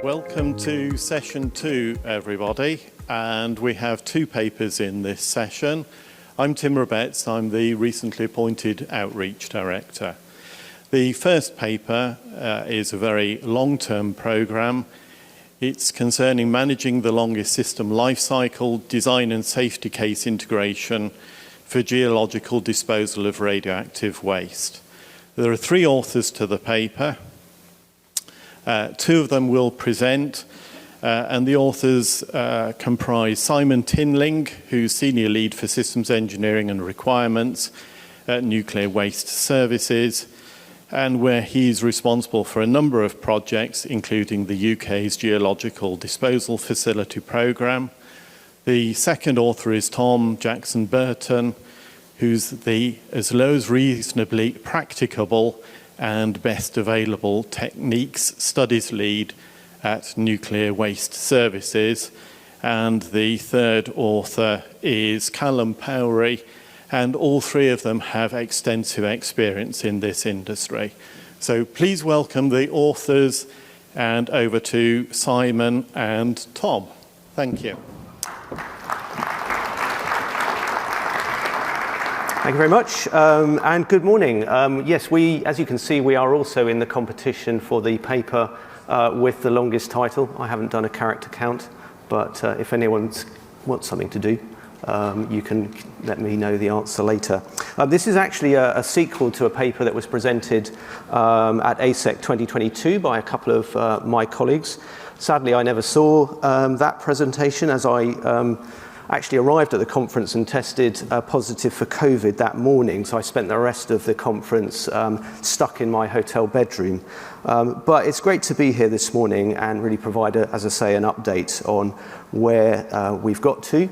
Welcome to session 2, everybody, and we have 2 papers in this session. I'm Tim Roberts, I'm the recently appointed Outreach Director. The first paper is a very long-term programme. It's concerning managing the longest system lifecycle, design and safety case integration for geological disposal of radioactive waste. There are 3 authors to the paper. 2 of them will present, and the authors comprise Simon Tinling, who's Senior Lead for Systems Engineering and Requirements at Nuclear Waste Services, and where he's responsible for a number of projects, including the UK's Geological Disposal Facility Programme. The second author is Tom Jackson-Burton, who's the as low as reasonably practicable and best available techniques studies lead at Nuclear Waste Services. And the third author is Callum Powrie, and all 3 of them have extensive experience in this industry. So please welcome the authors, and over to Simon and Tom. Thank you. Thank you very much, and good morning. Yes, as you can see, we are also in the competition for the paper with the longest title. I haven't done a character count, but if anyone wants something to do, you can let me know the answer later. This is actually a sequel to a paper that was presented at ASEC 2022 by a couple of my colleagues. Sadly, I never saw that presentation, as I actually arrived at the conference and tested positive for COVID that morning, so I spent the rest of the conference stuck in my hotel bedroom. But it's great to be here this morning and really provide, as I say, an update on where we've got to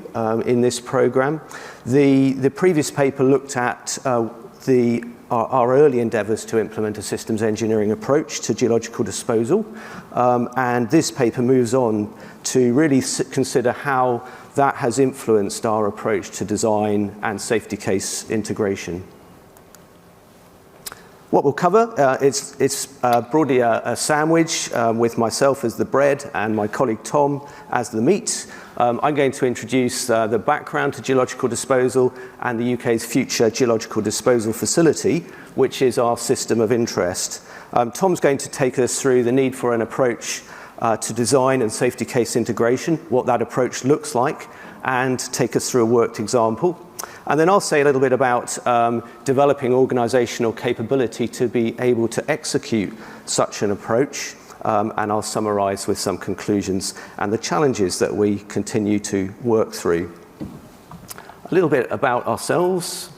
in this programme. The previous paper looked at our early endeavours to implement a systems engineering approach to geological disposal, and this paper moves on to really consider how that has influenced our approach to design and safety case integration. What we'll cover, it's broadly a sandwich with myself as the bread and my colleague Tom as the meat. I'm going to introduce the background to geological disposal and the UK's future geological disposal facility, which is our system of interest. Tom's going to take us through the need for an approach to design and safety case integration, what that approach looks like, and take us through a worked example. And then I'll say a little bit about developing organisational capability to be able to execute such an approach, and I'll summarise with some conclusions and the challenges that we continue to work through. A little bit about ourselves.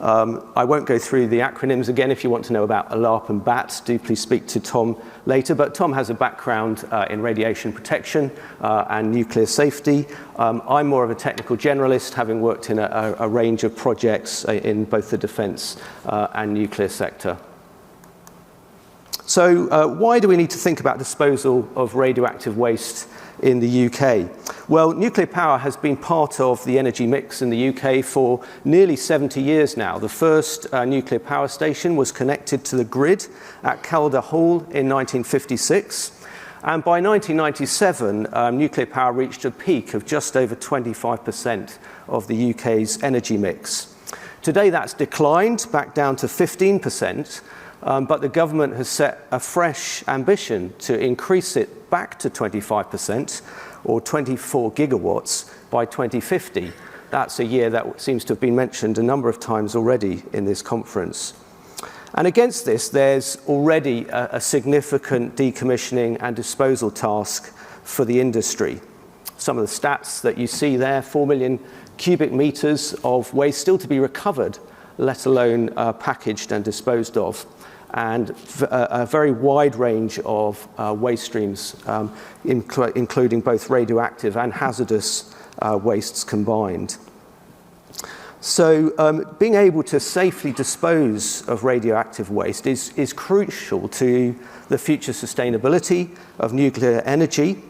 I won't go through the acronyms again. If you want to know about ALARP and BAT, do please speak to Tom later. But Tom has a background in radiation protection and nuclear safety. I'm more of a technical generalist, having worked in a range of projects in both the defence and nuclear sector. So why do we need to think about disposal of radioactive waste in the UK? Well, nuclear power has been part of the energy mix in the UK for nearly 70 years now. The first nuclear power station was connected to the grid at Calder Hall in 1956. And by 1997, nuclear power reached a peak of just over 25% of the UK's energy mix. Today that's declined back down to 15%. But the government has set a fresh ambition to increase it back to 25%, or 24 gigawatts, by 2050. That's a year that seems to have been mentioned a number of times already in this conference. And against this, there's already a significant decommissioning and disposal task for the industry. Some of the stats that you see there: 4 million cubic metres of waste still to be recovered, let alone packaged and disposed of, and a very wide range of waste streams, including both radioactive and hazardous wastes combined. So being able to safely dispose of radioactive waste is crucial to the future sustainability of nuclear energy.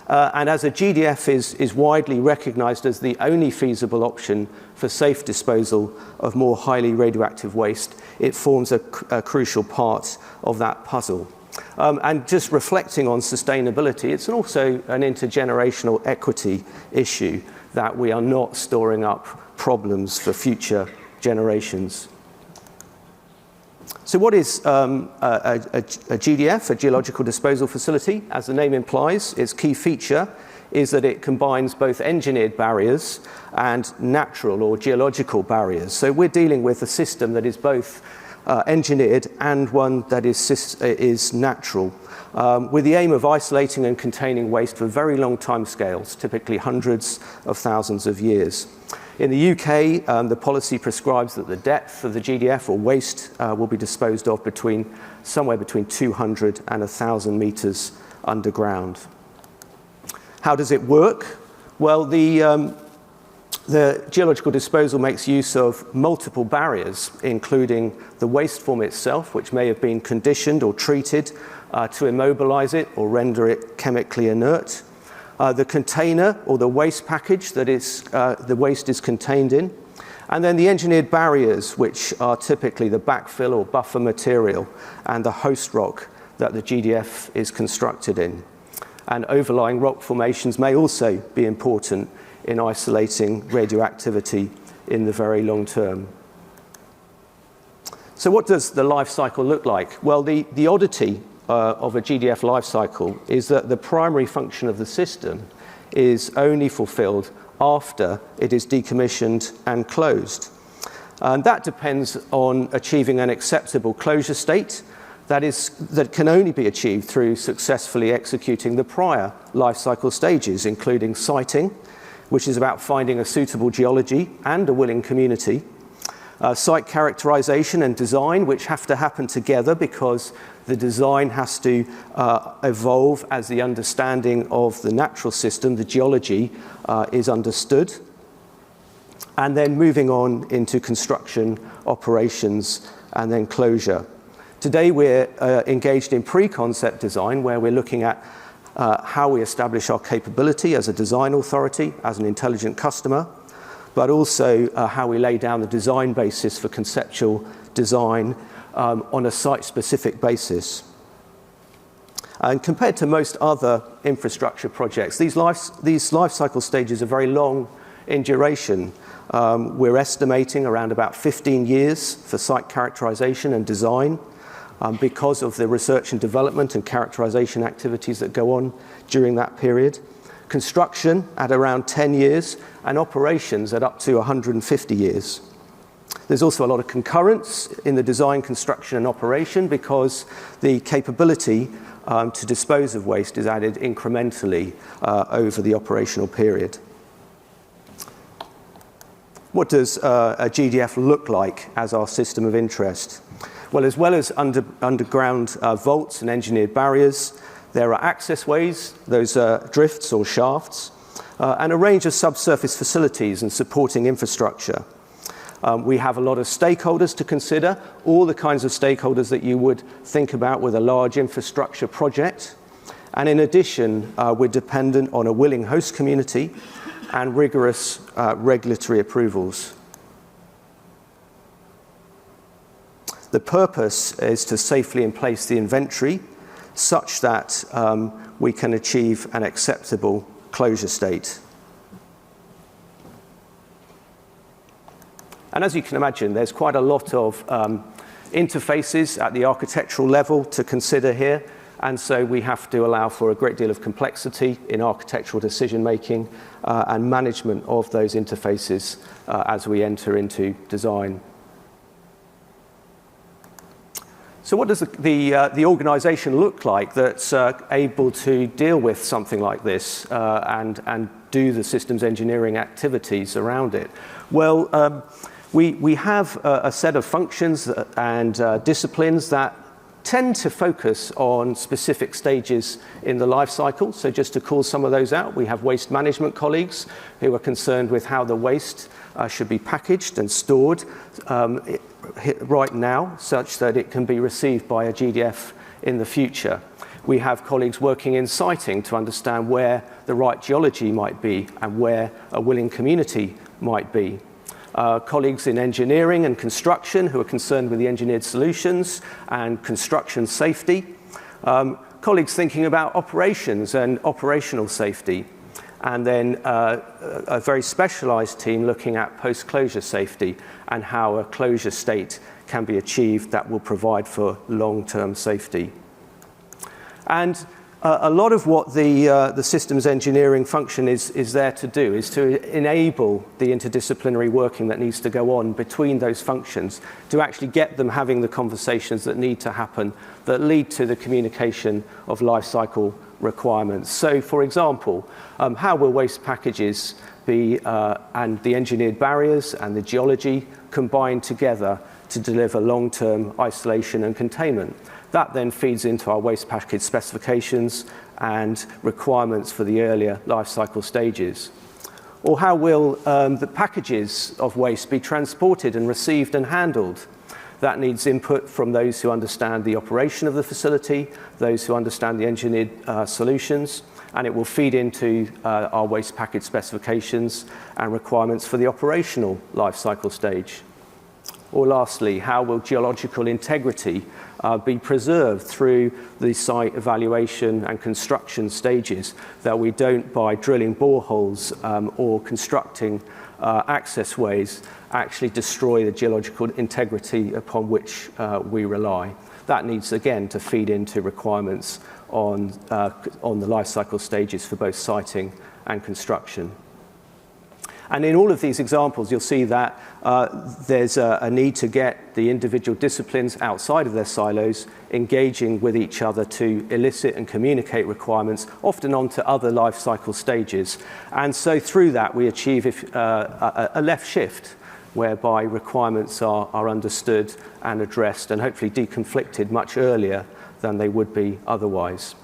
And as a GDF is widely recognised as the only feasible option for safe disposal of more highly radioactive waste, it forms a crucial part of that puzzle. And just reflecting on sustainability, it's also an intergenerational equity issue that we are not storing up problems for future generations. So what is a GDF, a Geological Disposal Facility? As the name implies, its key feature is that it combines both engineered barriers and natural or geological barriers. So we're dealing with a system that is both engineered and one that is natural, with the aim of isolating and containing waste for very long time scales, typically hundreds of thousands of years. In the UK, the policy prescribes that the depth of the GDF or waste will be disposed of somewhere between 200 and 1,000 meters underground. How does it work? Well, the geological disposal makes use of multiple barriers, including the waste form itself, which may have been conditioned or treated to immobilize it or render it chemically inert. The container or the waste package that the waste is contained in. And then the engineered barriers, which are typically the backfill or buffer material and the host rock that the GDF is constructed in. And overlying rock formations may also be important in isolating radioactivity in the very long term. So what does the life cycle look like? Well, the oddity of a GDF life cycle is that the primary function of the system is only fulfilled after it is decommissioned and closed. And that depends on achieving an acceptable closure state that can only be achieved through successfully executing the prior life cycle stages, including siting, which is about finding a suitable geology and a willing community, site characterization and design, which have to happen together because the design has to evolve as the understanding of the natural system, the geology, is understood. And then moving on into construction, operations, and then closure. Today we're engaged in pre-concept design, where we're looking at how we establish our capability as a design authority, as an intelligent customer, but also how we lay down the design basis for conceptual design on a site-specific basis. And compared to most other infrastructure projects, these life cycle stages are very long in duration. We're estimating around about 15 years for site characterization and design, because of the research and development and characterization activities that go on during that period. Construction at around 10 years, and operations at up to 150 years. There's also a lot of concurrence in the design, construction, and operation because the capability to dispose of waste is added incrementally over the operational period. What does a GDF look like as our system of interest? Well, as underground vaults and engineered barriers, there are access ways, those are drifts or shafts, and a range of subsurface facilities and supporting infrastructure. We have a lot of stakeholders to consider, all the kinds of stakeholders that you would think about with a large infrastructure project. And in addition, we're dependent on a willing host community and rigorous regulatory approvals. The purpose is to safely emplace the inventory such that we can achieve an acceptable closure state. And as you can imagine, there's quite a lot of interfaces at the architectural level to consider here, and so we have to allow for a great deal of complexity in architectural decision-making and management of those interfaces as we enter into design. So what does the organization look like that's able to deal with something like this and do the systems engineering activities around it? Well, we have a set of functions and disciplines that tend to focus on specific stages in the life cycle. So just to call some of those out, we have waste management colleagues who are concerned with how the waste should be packaged and stored right now, such that it can be received by a GDF in the future. We have colleagues working in siting to understand where the right geology might be and where a willing community might be. Colleagues in engineering and construction who are concerned with the engineered solutions and construction safety. Colleagues thinking about operations and operational safety. And then a very specialized team looking at post-closure safety and how a closure state can be achieved that will provide for long-term safety. And a lot of what the systems engineering function is there to do is to enable the interdisciplinary working that needs to go on between those functions to actually get them having the conversations that need to happen that lead to the communication of life cycle requirements. So, for example, how will waste packages be and the engineered barriers and the geology combine together to deliver long-term isolation and containment? That then feeds into our waste package specifications and requirements for the earlier life cycle stages. Or how will the packages of waste be transported and received and handled? That needs input from those who understand the operation of the facility, those who understand the engineered solutions, and it will feed into our waste package specifications and requirements for the operational life cycle stage. Or lastly, how will geological integrity be preserved through the site evaluation and construction stages, that we don't, by drilling boreholes or constructing access ways, actually destroy the geological integrity upon which we rely. That needs, again, to feed into requirements on the life cycle stages for both siting and construction. And in all of these examples, you'll see that there's a need to get the individual disciplines outside of their silos engaging with each other to elicit and communicate requirements, often onto other life cycle stages. And so through that, we achieve a left shift, whereby requirements are understood and addressed and hopefully deconflicted much earlier than they would be otherwise.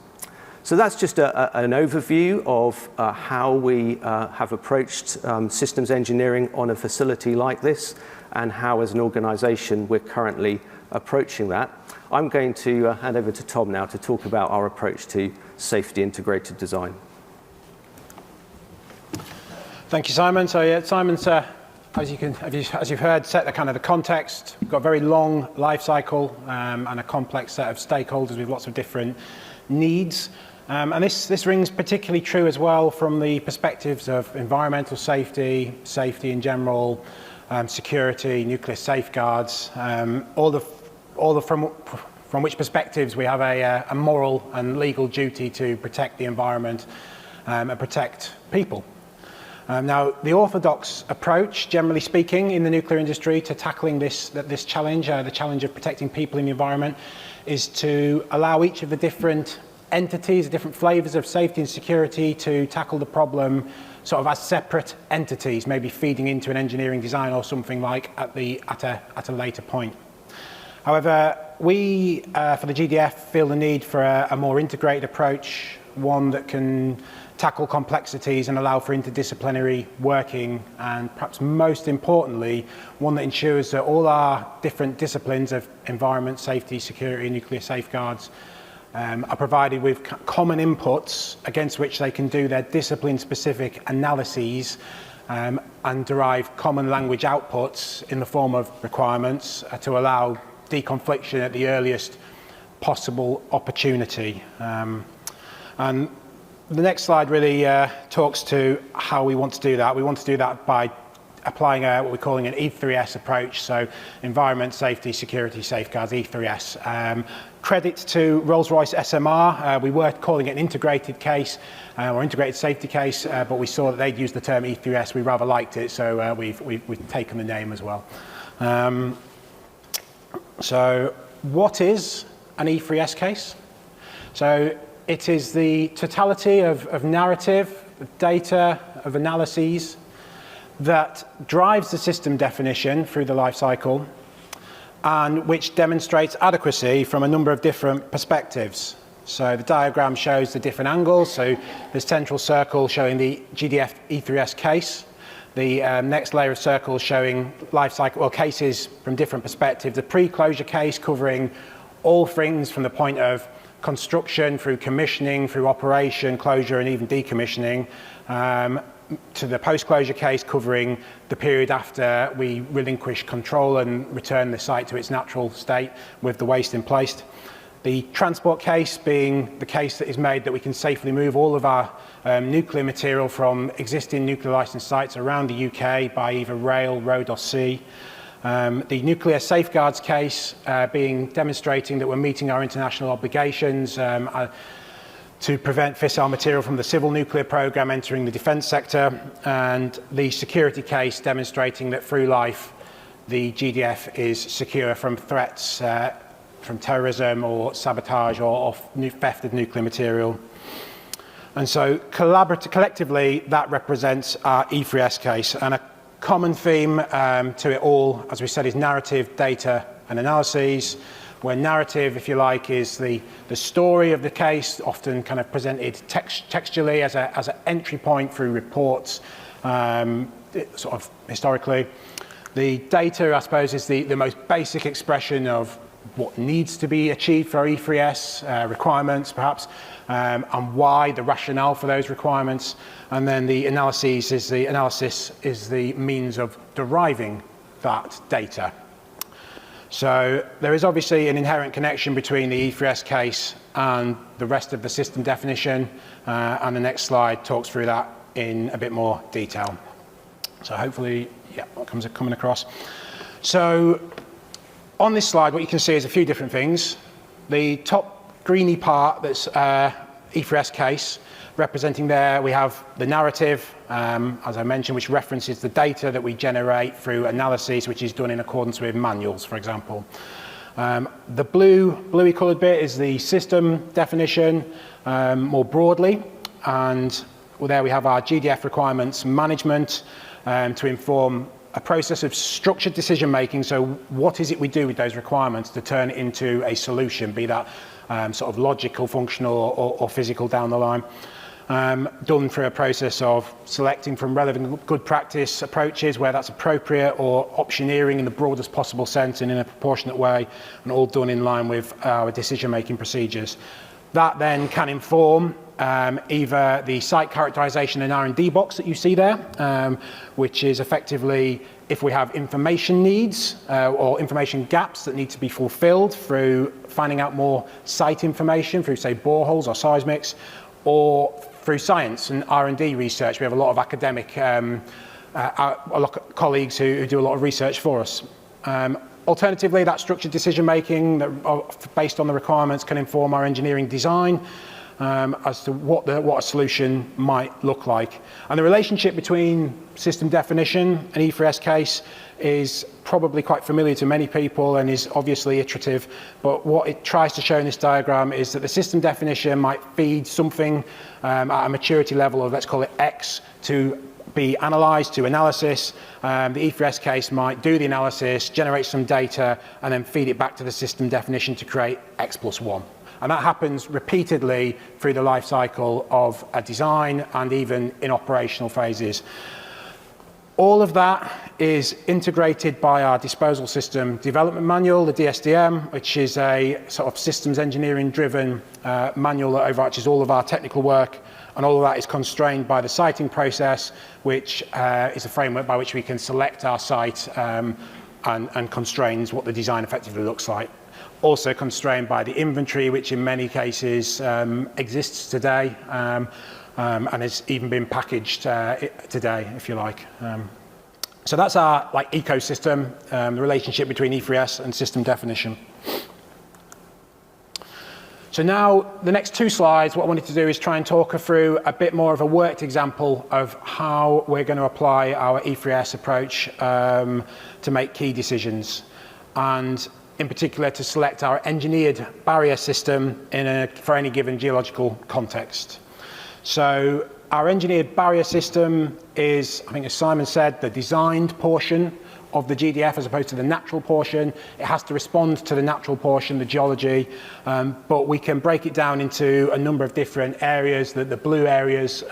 So that's just an overview of how we have approached systems engineering on a facility like this and how as an organization we're currently approaching that. I'm going to hand over to Tom now to talk about our approach to safety integrated design. Thank you, Simon. So yeah, Simon's, as you've heard, set the context. We've got a very long life cycle and a complex set of stakeholders with lots of different needs. And this rings particularly true as well from the perspectives of environmental safety, safety in general, security, nuclear safeguards, from which perspectives we have a moral and legal duty to protect the environment and protect people. Now, the orthodox approach, generally speaking, in the nuclear industry to tackling this challenge, the challenge of protecting people in the environment, is to allow each of the different entities, the different flavors of safety and security to tackle the problem sort of as separate entities, maybe feeding into an engineering design or something like at a later point. However, we, for the GDF, feel the need for a more integrated approach, one that can tackle complexities and allow for interdisciplinary working, and perhaps most importantly, one that ensures that all our different disciplines of environment, safety, security, nuclear safeguards are provided with common inputs against which they can do their discipline-specific analyses and derive common language outputs in the form of requirements to allow deconfliction at the earliest possible opportunity. And the next slide really talks to how we want to do that. We want to do that by applying what we're calling an E3S approach, so environment, safety, security, safeguards, E3S. Credit to Rolls-Royce SMR. We were calling it an integrated case or integrated safety case, but we saw that they'd used the term E3S. We rather liked it, so we've taken the name as well. So what is an E3S case? So it is the totality of narrative, of data, of analyses that drives the system definition through the life cycle and which demonstrates adequacy from a number of different perspectives. So the diagram shows the different angles. So the central circle showing the GDF E3S case. The next layer of circles showing life cycle, well, cases from different perspectives. The pre-closure case covering all things from the point of construction through commissioning, through operation, closure, and even decommissioning, to the post-closure case covering the period after we relinquish control and return the site to its natural state with the waste in place. The transport case being the case that is made that we can safely move all of our nuclear material from existing nuclear licence sites around the UK by either rail, road or sea. The nuclear safeguards case being demonstrating that we're meeting our international obligations to prevent fissile material from the civil nuclear programme entering the defence sector, and the security case demonstrating that through life the GDF is secure from threats from terrorism or sabotage or theft of nuclear material. And so collectively that represents our E3S case, and a common theme to it all, as we said, is narrative, data and analyses, where narrative, if you like, is the story of the case, often kind of presented textually as an entry point through reports, sort of historically. The data, I suppose, is the most basic expression of what needs to be achieved for our E3S requirements, perhaps, and why, the rationale for those requirements. And then the analysis is the means of deriving that data. So there is obviously an inherent connection between the E3S case and the rest of the system definition, and the next slide talks through that in a bit more detail. So hopefully, yeah, that comes coming across. So on this slide, what you can see is a few different things. The top greeny part, that's E3S case, representing there, we have the narrative, as I mentioned, which references the data that we generate through analysis, which is done in accordance with manuals, for example. The bluey coloured bit is the system definition more broadly, and well, there we have our GDF requirements management to inform a process of structured decision making. So what is it we do with those requirements to turn it into a solution, be that sort of logical, functional or physical down the line, done through a process of selecting from relevant good practice approaches where that's appropriate, or optioneering in the broadest possible sense and in a proportionate way, and all done in line with our decision making procedures. That then can inform either the site characterization and R&D box that you see there, which is effectively if we have information needs or information gaps that need to be fulfilled through finding out more site information through, say, boreholes or seismics, or through science and R&D research. We have a lot of academic a lot of colleagues who do a lot of research for us. Alternatively, that structured decision making based on the requirements can inform our engineering design as to what a solution might look like. And the relationship between system definition and E3S case is probably quite familiar to many people and is obviously iterative, but what it tries to show in this diagram is that the system definition might feed something at a maturity level of, let's call it X, to be analysed to analysis. The E3S case might do the analysis, generate some data, and then feed it back to the system definition to create X+1. And that happens repeatedly through the life cycle of a design and even in operational phases. All of that is integrated by our disposal system development manual, the DSDM, which is a sort of systems engineering driven manual that overarches all of our technical work. And all of that is constrained by the siting process, which is a framework by which we can select our site and constrains what the design effectively looks like. Also constrained by the inventory, which in many cases exists today and has even been packaged today, if you like. So that's our ecosystem, the relationship between E3S and system definition. So now, the next two slides, what I wanted to do is try and talk through a bit more of a worked example of how we're going to apply our E3S approach to make key decisions, and in particular to select our engineered barrier system for any given geological context. So our engineered barrier system is, I think as Simon said, the designed portion of the GDF as opposed to the natural portion. It has to respond to the natural portion, the geology, but we can break it down into a number of different areas, the blue areas.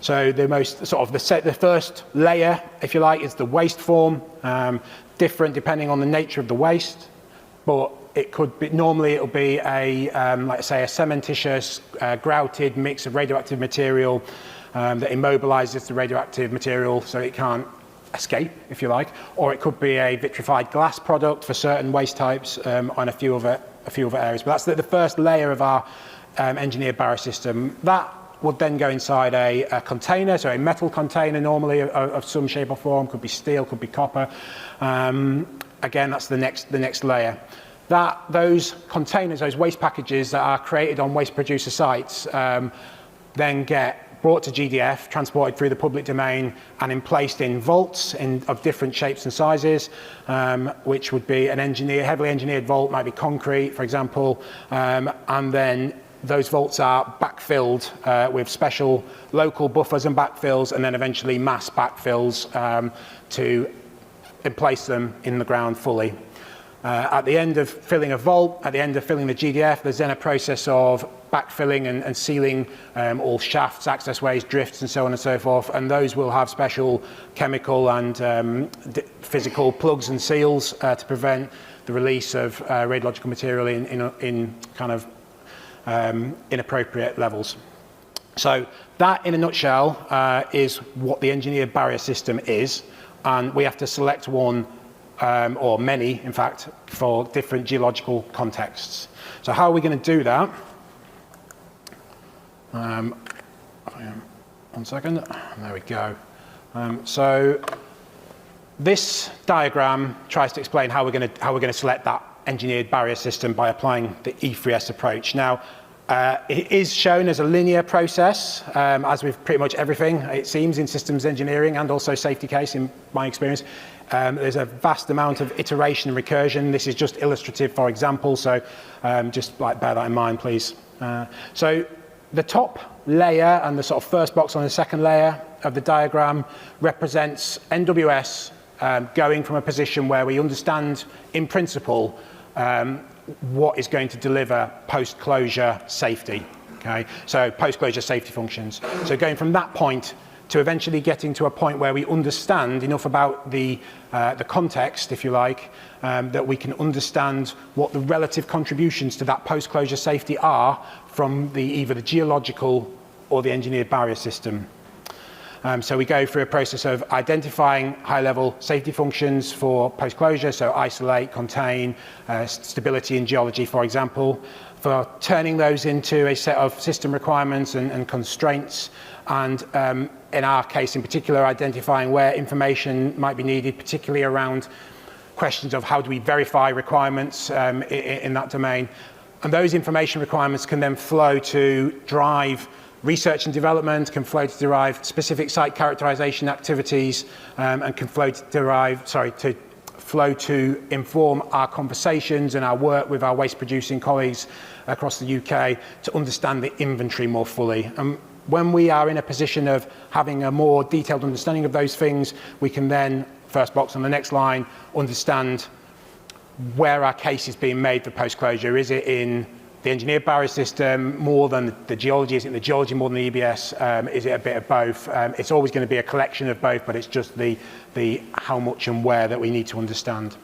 So the most sort of the first layer, if you like, is the waste form, different depending on the nature of the waste, but it could be, normally it'll be a, like say, a cementitious, grouted mix of radioactive material that immobilizes the radioactive material so it can't escape, if you like, or it could be a vitrified glass product for certain waste types on a few other areas. But that's the first layer of our engineered barrier system. That would then go inside a container, so a metal container normally of some shape or form, could be steel, could be copper. Again, that's the next layer. Those containers, those waste packages that are created on waste producer sites then get brought to GDF, transported through the public domain and placed in vaults of different shapes and sizes, which would be an heavily engineered vault, might be concrete, for example, and then those vaults are backfilled with special local buffers and backfills, and then eventually mass backfills to place them in the ground fully. At the end of filling a vault, at the end of filling the GDF, there's then a process of backfilling and sealing all shafts, access ways, drifts, and so on and so forth. And those will have special chemical and physical plugs and seals to prevent the release of radiological material in kind of inappropriate levels. So that, in a nutshell, is what the engineered barrier system is. And we have to select one or many, in fact, for different geological contexts. So how are we going to do that? One second. There we go. So this diagram tries to explain how we're going to select that engineered barrier system by applying the E3S approach. Now, it is shown as a linear process, as with pretty much everything, it seems, in systems engineering and also safety case, in my experience. There's a vast amount of iteration and recursion. This is just illustrative, for example, so just bear that in mind, please. So the top layer and the sort of first box on the second layer of the diagram represents NWS going from a position where we understand, in principle, what is going to deliver post-closure safety. Okay, so post-closure safety functions. So going from that point to eventually getting to a point where we understand enough about the context, if you like, that we can understand what the relative contributions to that post-closure safety are from either the geological or the engineered barrier system. So we go through a process of identifying high-level safety functions for post-closure, so isolate, contain, stability in geology, for example, for turning those into a set of system requirements and constraints, and in our case in particular, identifying where information might be needed, particularly around questions of how do we verify requirements in that domain. And those information requirements can then flow to drive research and development, can flow to derive specific site characterization activities, and can flow to inform our conversations and our work with our waste producing colleagues across the UK to understand the inventory more fully. When we are in a position of having a more detailed understanding of those things, we can then, first box on the next line, understand where our case is being made for post-closure. Is it in the engineered barrier system more than the geology? Is it in the geology more than the EBS? Is it a bit of both? It's always going to be a collection of both, but it's just the how much and where that we need to understand.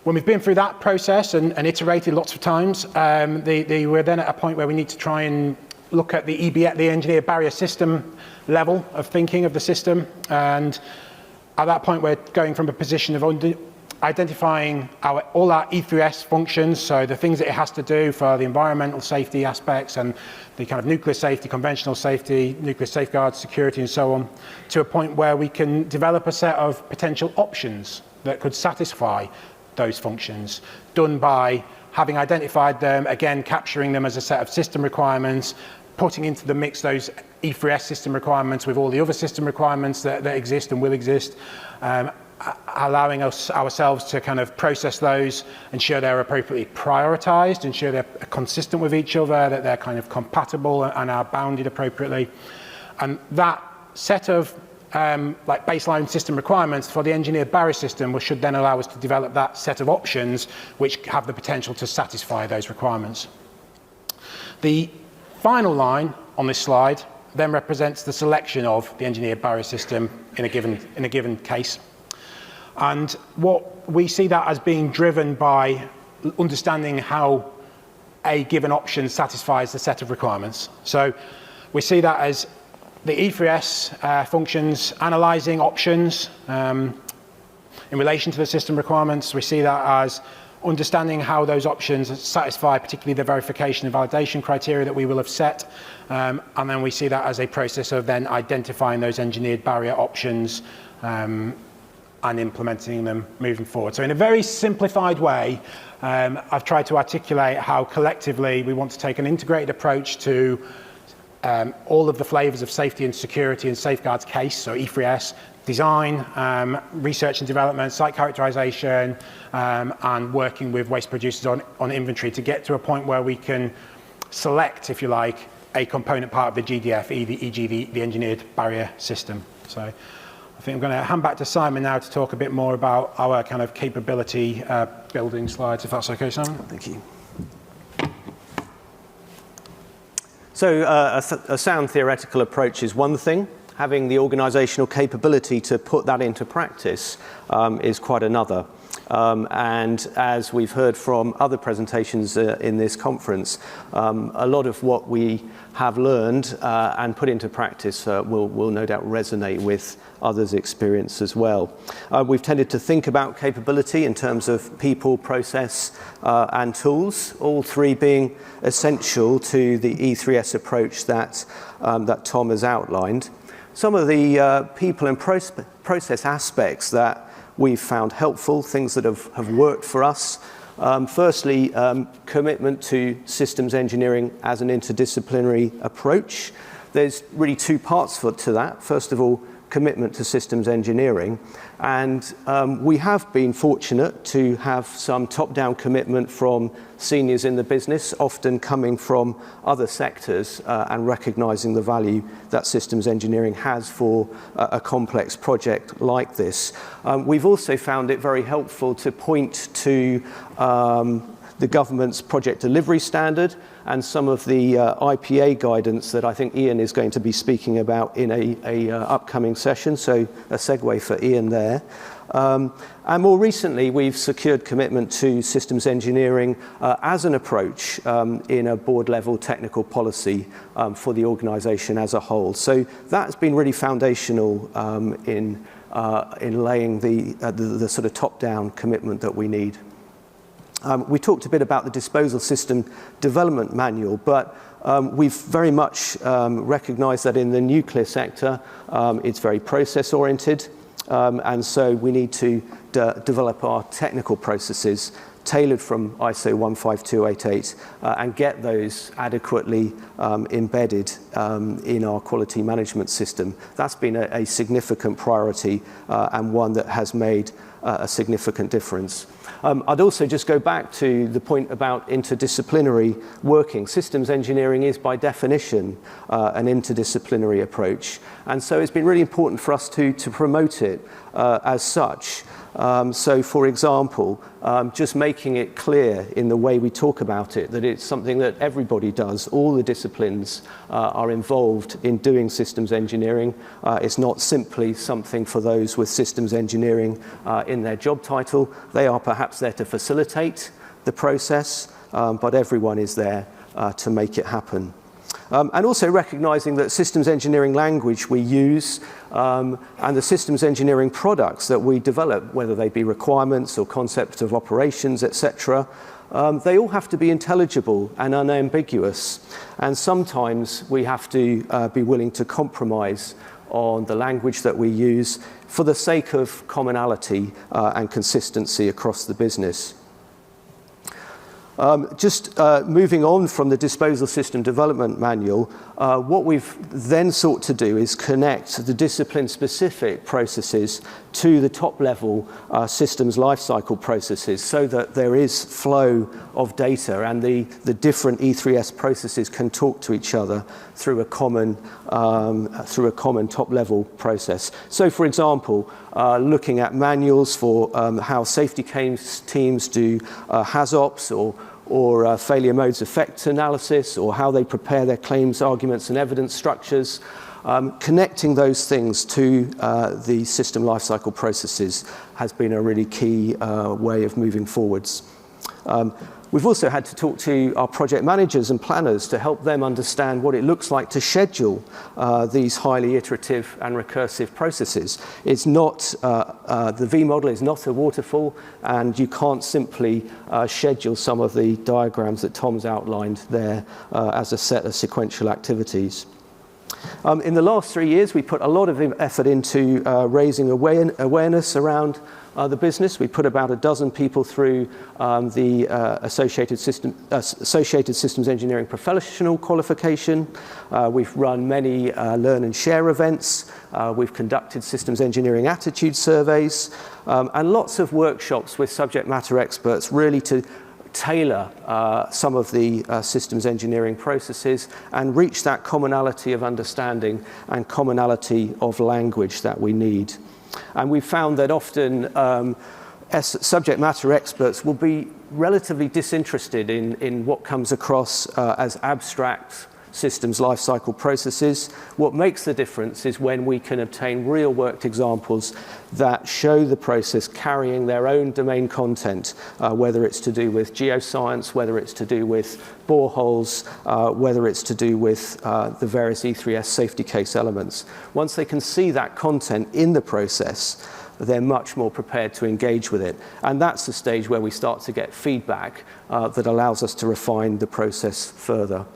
When we've been through that process and iterated lots of times, we're then at a point where we need to try and look at the EBS, the engineered barrier system level of thinking of the system. And at that point, we're going from a position of identifying all our E3S functions, so the things that it has to do for the environmental safety aspects and the kind of nuclear safety, conventional safety, nuclear safeguards, security, and so on, to a point where we can develop a set of potential options that could satisfy those functions, done by having identified them, again, capturing them as a set of system requirements, putting into the mix those E3S system requirements with all the other system requirements that exist and will exist, allowing ourselves to kind of process those, ensure they're appropriately prioritized, ensure they're consistent with each other, that they're kind of compatible and are bounded appropriately. And that set of like baseline system requirements for the engineered barrier system should then allow us to develop that set of options which have the potential to satisfy those requirements. The final line on this slide then represents the selection of the engineered barrier system in a given case. And what we see that as being driven by understanding how a given option satisfies the set of requirements. So we see that as the E3S functions analysing options in relation to the system requirements. We see that as understanding how those options satisfy particularly the verification and validation criteria that we will have set, and then we see that as a process of then identifying those engineered barrier options and implementing them moving forward. So in a very simplified way, I've tried to articulate how collectively we want to take an integrated approach to all of the flavours of safety and security and safeguards case, so E3S, design, research and development, site characterisation, and working with waste producers on inventory to get to a point where we can select, if you like, a component part of the GDF, e.g. the engineered barrier system. So I think I'm going to hand back to Simon now to talk a bit more about our kind of capability building slides, if that's okay, Simon. Thank you. So a sound theoretical approach is one thing. Having the organisational capability to put that into practice is quite another. And as we've heard from other presentations in this conference, a lot of what we have learned and put into practice will no doubt resonate with others' experience as well. We've tended to think about capability in terms of people, process, and tools, all three being essential to the E3S approach that Tom has outlined. Some of the people and process aspects that we've found helpful, things that have worked for us. Firstly, commitment to systems engineering as an interdisciplinary approach. There's really two parts to that. First of all, commitment to systems engineering. And we have been fortunate to have some top-down commitment from seniors in the business, often coming from other sectors and recognizing the value that systems engineering has for a complex project like this. We've also found it very helpful to point to the government's project delivery standard and some of the IPA guidance that I think Ian is going to be speaking about in a upcoming session, so a segue for Ian there. And more recently, we've secured commitment to systems engineering as an approach in a board-level technical policy for the organisation as a whole. So that's been really foundational in laying the sort of top-down commitment that we need. We talked a bit about the disposal system development manual, but we've very much recognised that in the nuclear sector, it's very process-oriented, and so we need to develop our technical processes tailored from ISO 15288 and get those adequately embedded in our quality management system. That's been a significant priority and one that has made a significant difference. I'd also just go back to the point about interdisciplinary working. Systems engineering is by definition an interdisciplinary approach, and so it's been really important for us to promote it as such. So, for example, just making it clear in the way we talk about it that it's something that everybody does. All the disciplines are involved in doing systems engineering. It's not simply something for those with systems engineering in their job title. They are perhaps there to facilitate the process, but everyone is there to make it happen. And also recognizing that systems engineering language we use and the systems engineering products that we develop, whether they be requirements or concepts of operations, etc., they all have to be intelligible and unambiguous. And sometimes we have to be willing to compromise on the language that we use for the sake of commonality and consistency across the business. Just moving on from the disposal system development manual, what we've then sought to do is connect the discipline-specific processes to the top-level systems lifecycle processes so that there is flow of data and the different E3S processes can talk to each other through a common top-level process. So, for example, looking at manuals for how safety teams do HAZOPs or failure modes effect analysis, or how they prepare their claims, arguments, and evidence structures. Connecting those things to the system lifecycle processes has been a really key way of moving forwards. We've also had to talk to our project managers and planners to help them understand what it looks like to schedule these highly iterative and recursive processes. It's not, the V model is not a waterfall, and you can't simply schedule some of the diagrams that Tom's outlined there as a set of sequential activities. In the last 3 years, we put a lot of effort into raising awareness around the business. We put about a dozen people through the Associated Systems Engineering Professional qualification. We've run many learn and share events. We've conducted systems engineering attitude surveys, and lots of workshops with subject matter experts, really to tailor some of the systems engineering processes and reach that commonality of understanding and commonality of language that we need. And we've found that often subject matter experts will be relatively disinterested in what comes across as abstract systems lifecycle processes. What makes the difference is when we can obtain real worked examples that show the process carrying their own domain content, whether it's to do with geoscience, whether it's to do with boreholes, whether it's to do with the various E3S safety case elements. Once they can see that content in the process, they're much more prepared to engage with it. And that's the stage where we start to get feedback that allows us to refine the process further.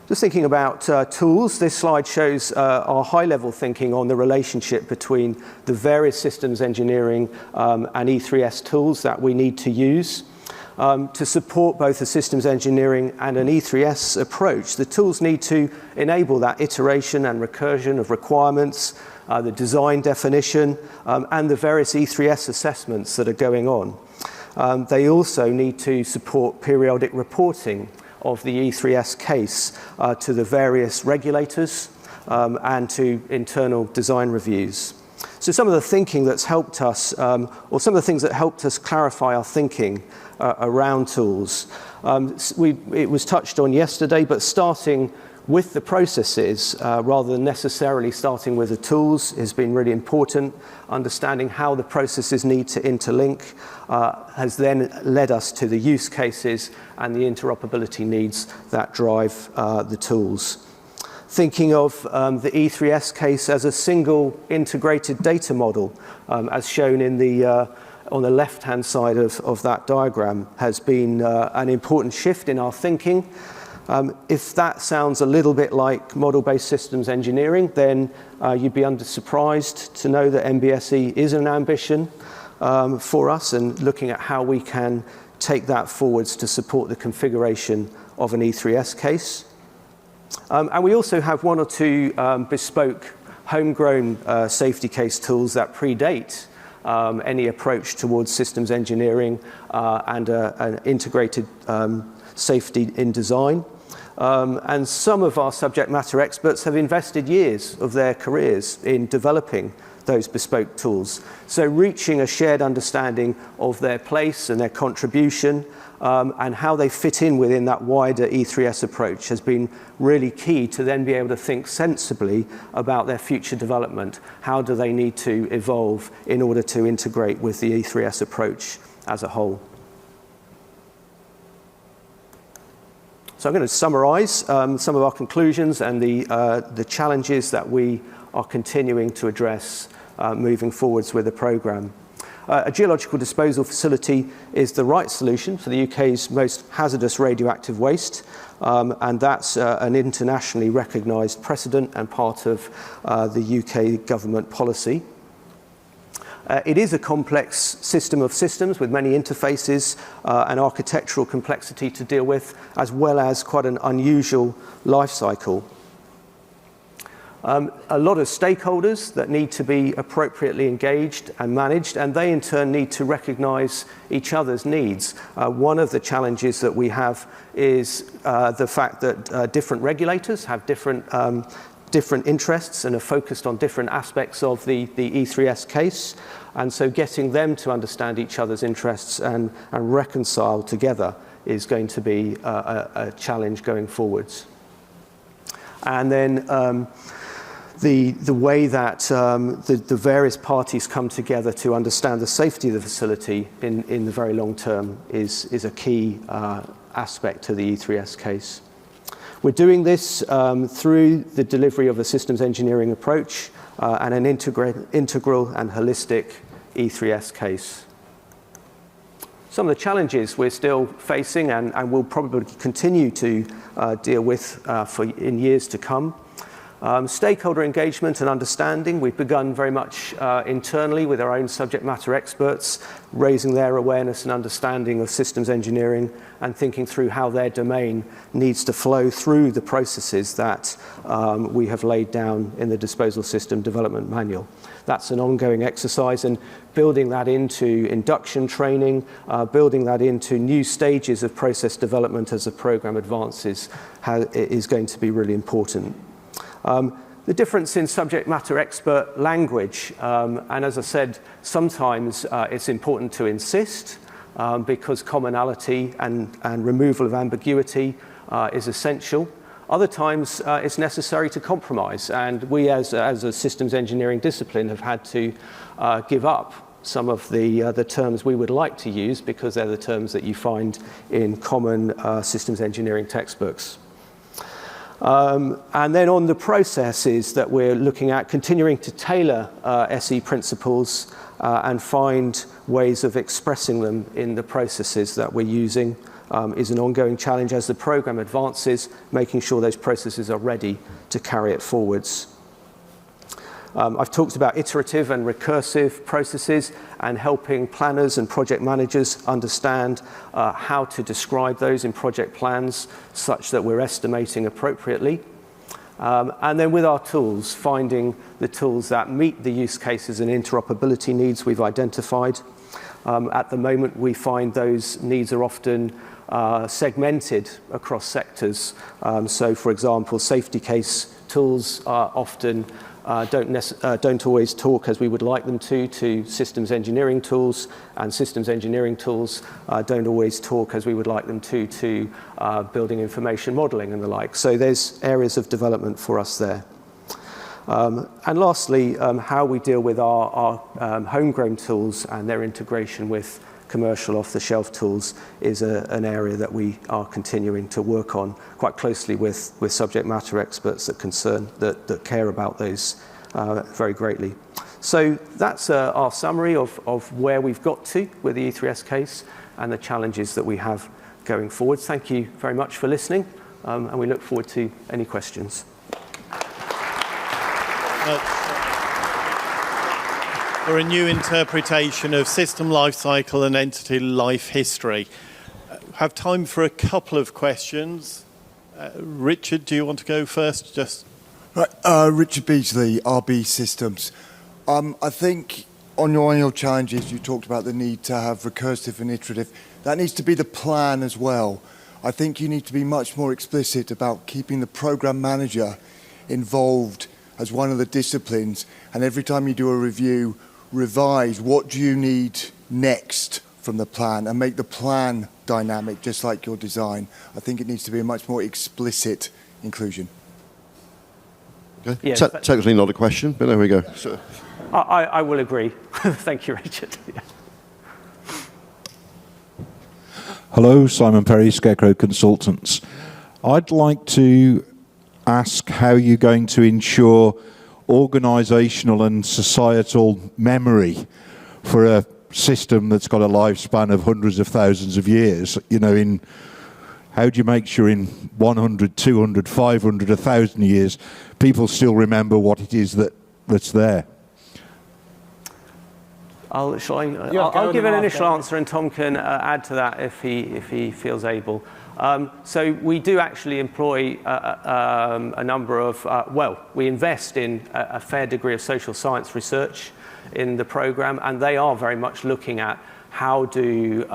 Just thinking about tools, this slide shows our high-level thinking on the relationship between the various systems engineering and E3S tools that we need to use. To support both a systems engineering and an E3S approach, the tools need to enable that iteration and recursion of requirements, the design definition, and the various E3S assessments that are going on. They also need to support periodic reporting of the E3S case to the various regulators and to internal design reviews. So some of the thinking that's helped us, or some of the things that helped us clarify our thinking around tools. It was touched on yesterday, but starting with the processes rather than necessarily starting with the tools has been really important. Understanding how the processes need to interlink has then led us to the use cases and the interoperability needs that drive the tools. Thinking of the E3S case as a single integrated data model, as shown in the on the left-hand side of that diagram, has been an important shift in our thinking. If that sounds a little bit like model-based systems engineering, then you'd be surprised to know that MBSE is an ambition for us, and looking at how we can take that forwards to support the configuration of an E3S case. And we also have one or two bespoke homegrown safety case tools that predate any approach towards systems engineering and an integrated safety in design. And some of our subject matter experts have invested years of their careers in developing those bespoke tools. So reaching a shared understanding of their place and their contribution and how they fit in within that wider E3S approach has been really key to then be able to think sensibly about their future development. How do they need to evolve in order to integrate with the E3S approach as a whole? So I'm going to summarize some of our conclusions and the challenges that we are continuing to address moving forwards with the programme. A geological disposal facility is the right solution for the UK's most hazardous radioactive waste, and that's an internationally recognised precedent and part of the UK government policy. It is a complex system of systems with many interfaces and architectural complexity to deal with, as well as quite an unusual life cycle. A lot of stakeholders that need to be appropriately engaged and managed, and they in turn need to recognise each other's needs. One of the challenges that we have is the fact that different regulators have different interests and are focused on different aspects of the E3S case, and so getting them to understand each other's interests and reconcile together is going to be a challenge going forwards. And then the way that the various parties come together to understand the safety of the facility in the very long term is a key aspect to the E3S case. We're doing this through the delivery of a systems engineering approach and an integral and holistic E3S case. Some of the challenges we're still facing and will probably continue to deal with in years to come. Stakeholder engagement and understanding. We've begun very much internally with our own subject matter experts, raising their awareness and understanding of systems engineering and thinking through how their domain needs to flow through the processes that we have laid down in the Disposal System Development Manual. That's an ongoing exercise, and building that into induction training, building that into new stages of process development as the program advances is going to be really important. The difference in subject matter expert language, and as I said, sometimes it's important to insist because commonality and removal of ambiguity is essential. Other times it's necessary to compromise, and we as a systems engineering discipline have had to give up some of the terms we would like to use because they're the terms that you find in common systems engineering textbooks. And then on the processes that we're looking at, continuing to tailor SE principles and find ways of expressing them in the processes that we're using is an ongoing challenge as the program advances, making sure those processes are ready to carry it forwards. I've talked about iterative and recursive processes and helping planners and project managers understand how to describe those in project plans such that we're estimating appropriately. And then with our tools, finding the tools that meet the use cases and interoperability needs we've identified. At the moment, we find those needs are often segmented across sectors. So, for example, safety case tools are often don't always talk as we would like them to systems engineering tools, and systems engineering tools don't always talk as we would like them to building information modeling and the like. So there's areas of development for us there. And lastly, how we deal with our homegrown tools and their integration with commercial off-the-shelf tools is an area that we are continuing to work on quite closely with subject matter experts that care about those very greatly. So that's our summary of where we've got to with the E3S case and the challenges that we have going forward. Thank you very much for listening, and we look forward to any questions. For a new interpretation of system life cycle and entity life history. Have time for a couple of questions. Richard, do you want to go first? Right, Richard Beasley, RB Systems. I think on your challenges, you talked about the need to have recursive and iterative. That needs to be the plan as well. I think you need to be much more explicit about keeping the program manager involved as one of the disciplines, and every time you do a review, revise what do you need next from the plan and make the plan dynamic just like your design. I think it needs to be a much more explicit inclusion. Okay. Yes, Technically not a question, but there we go. So. I will agree. Thank you, Richard. Yeah. Hello, Simon Perry, Scarecrow Consultants. I'd like to ask how you're going to ensure organisational and societal memory for a system that's got a lifespan of hundreds of thousands of years. You know, how do you make sure in 100, 200, 500, 1,000 years, people still remember what it is that's there? I'll give an initial answer, and Tom can add to that if he feels able. So we do actually employ a number of, we invest in a fair degree of social science research in the program, and they are very much looking at how do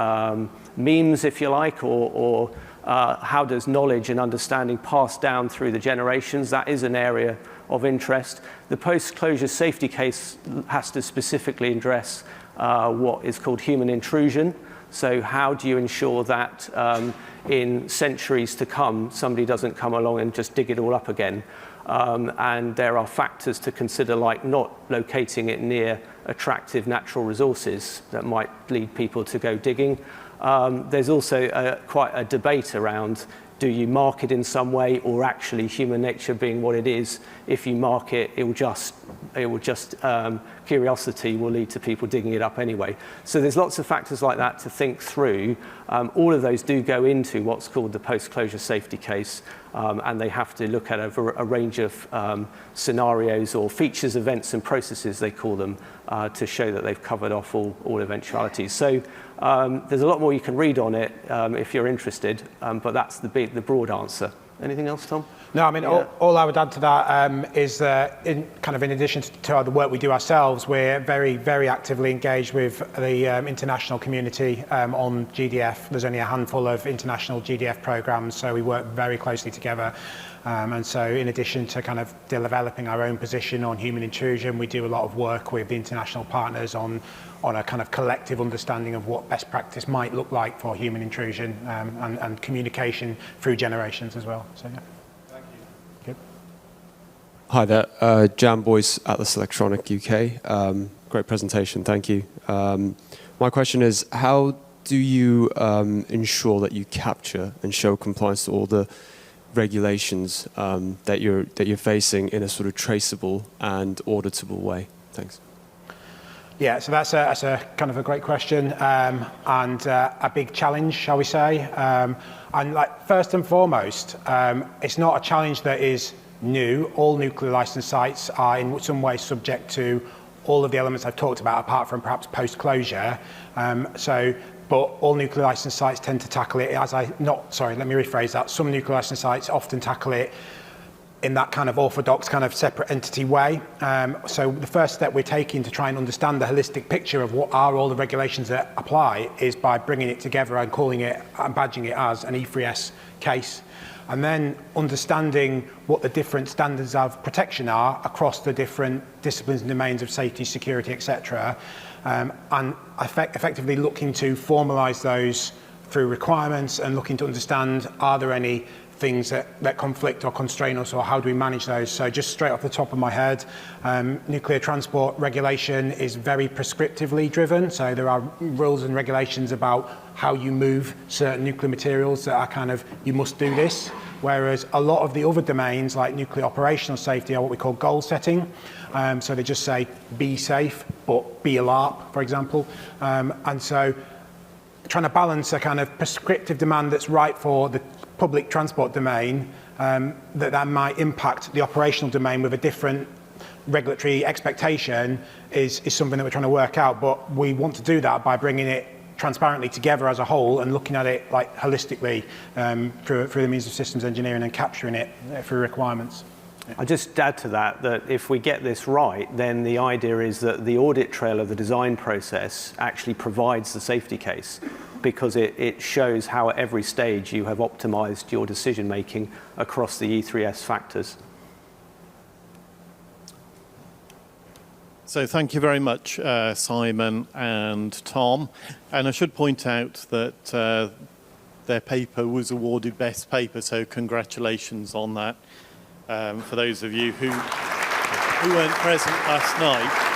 memes, if you like, or how does knowledge and understanding pass down through the generations. That is an area of interest. The post-closure safety case has to specifically address what is called human intrusion. So how do you ensure that in centuries to come, somebody doesn't come along and just dig it all up again? and there are factors to consider, like not locating it near attractive natural resources that might lead people to go digging. There's also quite a debate around, do you mark it in some way, or actually human nature being what it is, if you mark it, curiosity will lead to people digging it up anyway. So there's lots of factors like that to think through. All of those do go into what's called the post-closure safety case, and they have to look at a range of scenarios or features, events and processes, they call them, to show that they've covered off all eventualities. So there's a lot more you can read on it if you're interested, but that's the broad answer. Anything else, Tom? No, I mean, all I would add to that is in addition to the work we do ourselves, we're very, very actively engaged with the international community on GDF. There's only a handful of international GDF programs, so we work very closely together. And so in addition to kind of developing our own position on human intrusion, we do a lot of work with the international partners on a kind of collective understanding of what best practice might look like for human intrusion and communication through generations as well. So, yeah. Thank you. Good. Hi there, Jan Boyce, Atlas Electronic UK. Great presentation, thank you. My question is, how do you ensure that you capture and show compliance to all the regulations that you're facing in a sort of traceable and auditable way? Thanks. Yeah, so that's a kind of a great question and a big challenge, shall we say? And like first and foremost, it's not a challenge that is new. All nuclear licensed sites are in some way subject to all of the elements I've talked about, apart from perhaps post-closure. But all nuclear licensed sites tend to tackle it let me rephrase that. Some nuclear licensed sites often tackle it in that kind of orthodox kind of separate entity way. So the first step we're taking to try and understand the holistic picture of what are all the regulations that apply is by bringing it together and calling it and badging it as an E3 case. And then understanding what the different standards of protection are across the different disciplines and domains of safety, security, etc. And effectively looking to formalise those through requirements and looking to understand, are there any things that conflict or constrain us, or how do we manage those? So just straight off the top of my head, nuclear transport regulation is very prescriptively driven. So there are rules and regulations about how you move certain nuclear materials that are kind of, you must do this. Whereas a lot of the other domains, like nuclear operational safety, are what we call goal setting. So they just say, be safe, but be a LARP, for example. And so trying to balance a kind of prescriptive demand that's right for the public transport domain, that might impact the operational domain with a different regulatory expectation is something that we're trying to work out. But we want to do that by bringing it transparently together as a whole and looking at it like holistically through the means of systems engineering and capturing it through requirements. I'll just add to that if we get this right, then the idea is that the audit trail of the design process actually provides the safety case, because it shows how at every stage you have optimized your decision making across the E3S factors. So thank you very much, Simon and Tom. And I should point out that their paper was awarded Best Paper, so congratulations on that. For those of you who weren't present last night.